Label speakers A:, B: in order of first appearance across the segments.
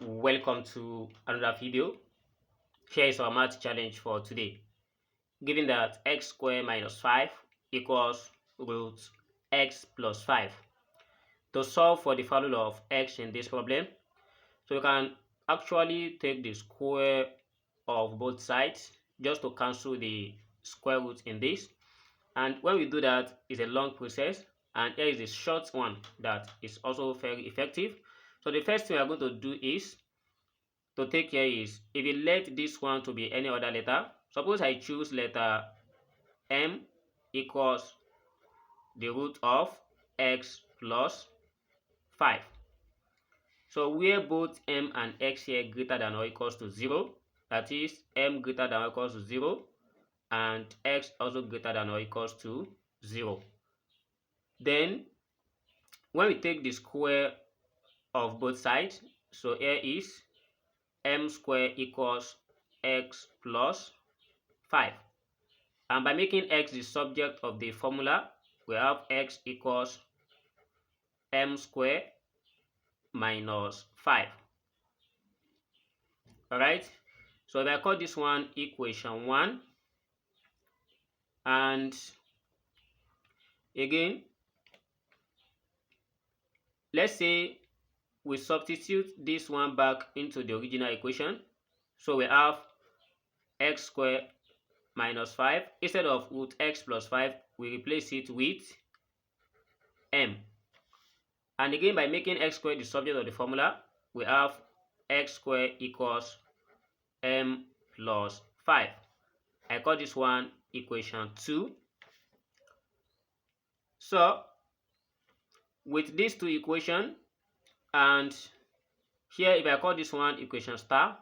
A: Welcome to another video. Here is our math challenge for today. Given that x squared minus 5 equals root x plus 5. To solve for the value of x in this problem, so you can actually take the square of both sides just to cancel the square root in this. And when we do that, it's a long process, and here is a short one that is also very effective. So the first thing we are going to do is to take care is, if you let this one to be any other letter, suppose I choose letter m equals the root of x plus 5. So where both m and x here greater than or equals to 0, that is m greater than or equals to 0 and x also greater than or equals to 0. Then when we take the square of both sides, so here is m squared equals x plus 5. And by making x the subject of the formula, we have x equals m squared minus 5. Alright, so if I call this one equation 1, and again, let's say we substitute this one back into the original equation. So we have x squared minus 5. Instead of root x plus 5, we replace it with m. And again, by making x squared the subject of the formula, we have x squared equals m plus 5. I call this one equation 2. So with these two equations, and here if I call this one equation star,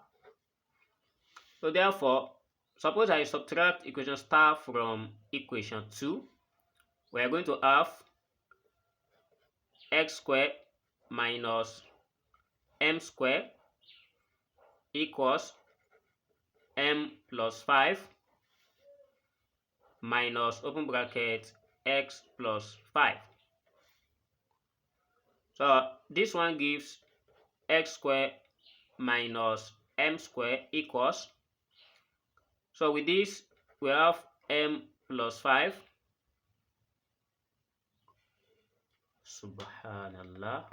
A: so therefore, suppose I subtract equation star from equation 2, we are going to have x squared minus m squared equals m plus 5 minus open bracket x plus 5. So this one gives x squared minus m squared equals, so with this we have m plus 5 subhanallah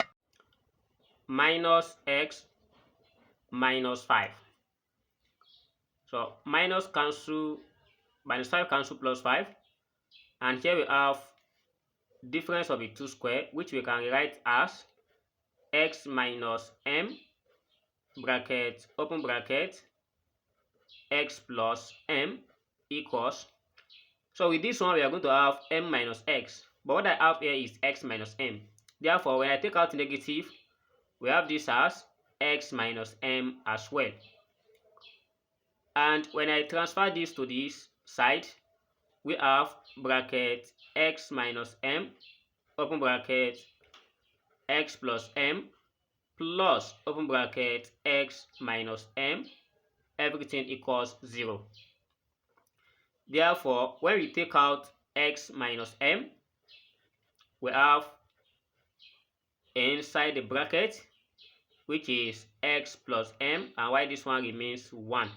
A: minus x minus 5. So minus 5 cancel plus 5, and here we have difference of the two square, which we can write as x minus m bracket open bracket x plus m equals, so with this one we are going to have m minus x, but what I have here is x minus m. Therefore, when I take out negative, we have this as x minus m as well. And when I transfer this to this side, we have bracket x minus m open bracket x plus m plus open bracket x minus m, everything equals 0. Therefore, when we take out x minus m, we have inside the bracket, which is x plus m, and why this one remains 1,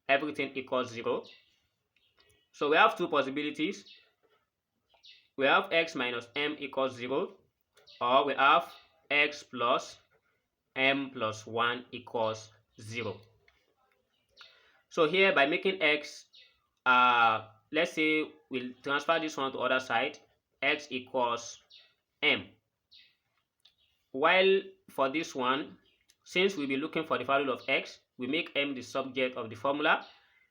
A: everything equals 0. So we have two possibilities. We have x minus m equals 0, or we have x plus m plus 1 equals 0. So here, by making x, let's say we'll transfer this one to other side, x equals m. While for this one, since we'll be looking for the value of x, we make m the subject of the formula.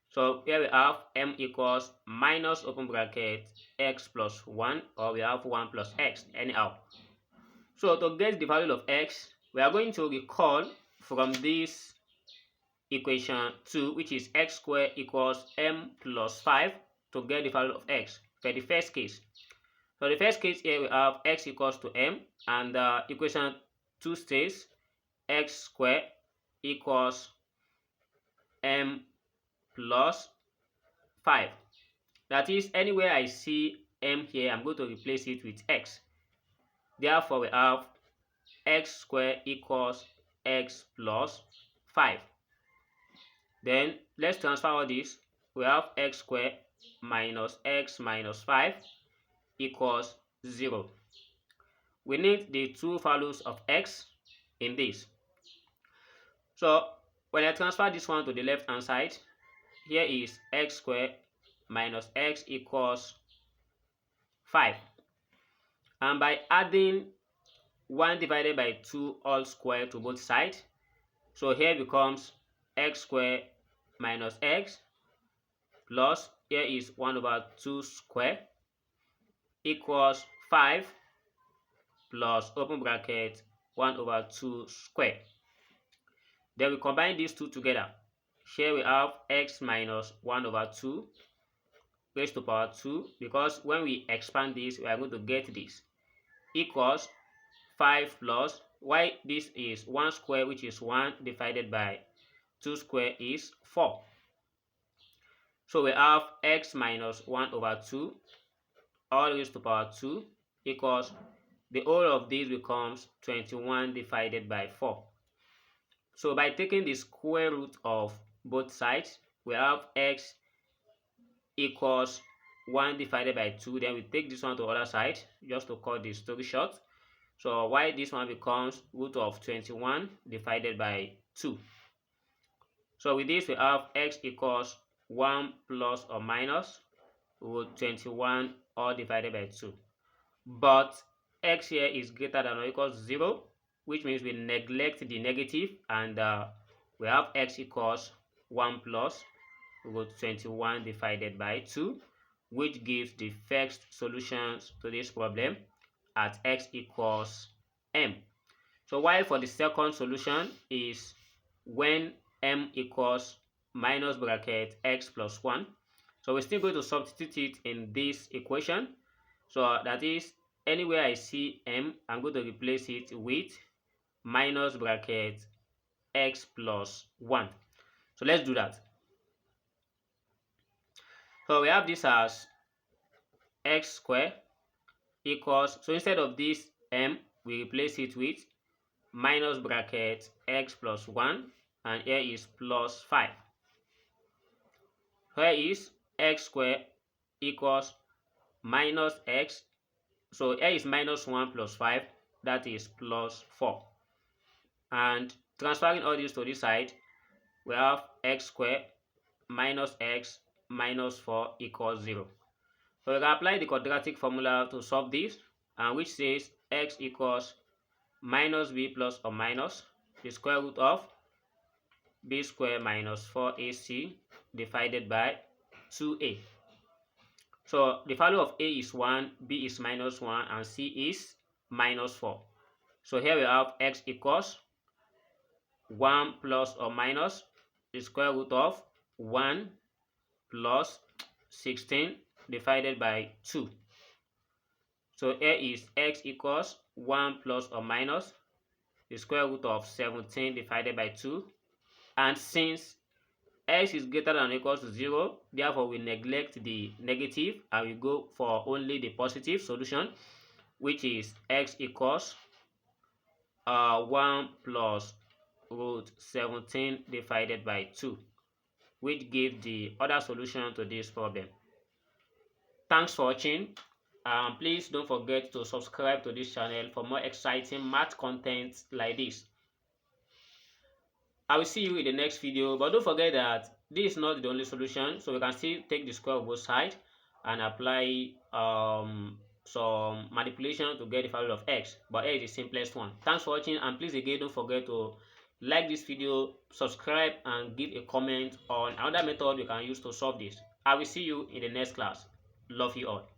A: So here we have m equals minus open bracket x plus 1, or we have 1 plus x anyhow. So to get the value of x, we are going to recall from this equation 2, which is x squared equals m plus 5, to get the value of x for the first case. So the first case here we have x equals to m, and equation 2 states x squared equals m plus 5. That is, anywhere I see m here, I'm going to replace it with x. Therefore, we have x squared equals x plus 5. Then let's transfer all this. We have x squared minus x minus 5 equals 0. We need the two values of x in this. So when I transfer this one to the left hand side, here is x squared minus x equals 5. And by adding 1 divided by 2 all square to both sides, so here becomes x squared minus x plus, here is 1 over 2 square equals 5 plus open bracket 1 over 2 square. Then we combine these two together. Here we have x minus 1 over 2 raised to power 2, because when we expand this, we are going to get this equals 5 plus, why this is 1 square, which is 1 divided by 2 square is 4. So we have x minus 1 over 2 all raised to power 2 equals, the whole of this becomes 21 divided by 4. So by taking the square root of both sides, we have x equals 1 divided by 2. Then we take this one to the other side just to cut the story short. So why this one becomes root of 21 divided by 2. So with this we have x equals 1 plus or minus root 21 all divided by 2. But x here is greater than or equals 0, which means we neglect the negative, and we have x equals 1 plus root 21 divided by 2, which gives the first solutions to this problem at x equals m. So while for the second solution is when m equals minus bracket x plus 1. So we're still going to substitute it in this equation. So that is, anywhere I see m, I'm going to replace it with minus bracket x plus 1. So let's do that. So we have this as x squared equals, so instead of this m, we replace it with minus bracket x plus 1, and here is plus 5. Here is x squared equals minus x, so here is minus 1 plus 5, that is plus 4. And transferring all this to this side, we have x squared minus x minus 4 equals 0. So we can apply the quadratic formula to solve this, and which says x equals minus b plus or minus the square root of b squared minus 4ac divided by 2a. So the value of a is 1, b is minus 1, and c is minus 4. So here we have x equals 1 plus or minus the square root of 1 plus 16 divided by 2. So here is x equals 1 plus or minus the square root of 17 divided by 2. And since x is greater than or equals to 0, therefore we neglect the negative and we go for only the positive solution, which is x equals 1 plus root 17 divided by 2, which gives the other solution to this problem. Thanks for watching. Please don't forget to subscribe to this channel for more exciting math content like this. I will see you in the next video, but don't forget that this is not the only solution, so we can still take the square of both sides and apply some manipulation to get the value of x, but here is the simplest one. Thanks for watching, and please again don't forget to like this video, subscribe, and give a comment on another method you can use to solve this. I will see you in the next class. Love you all.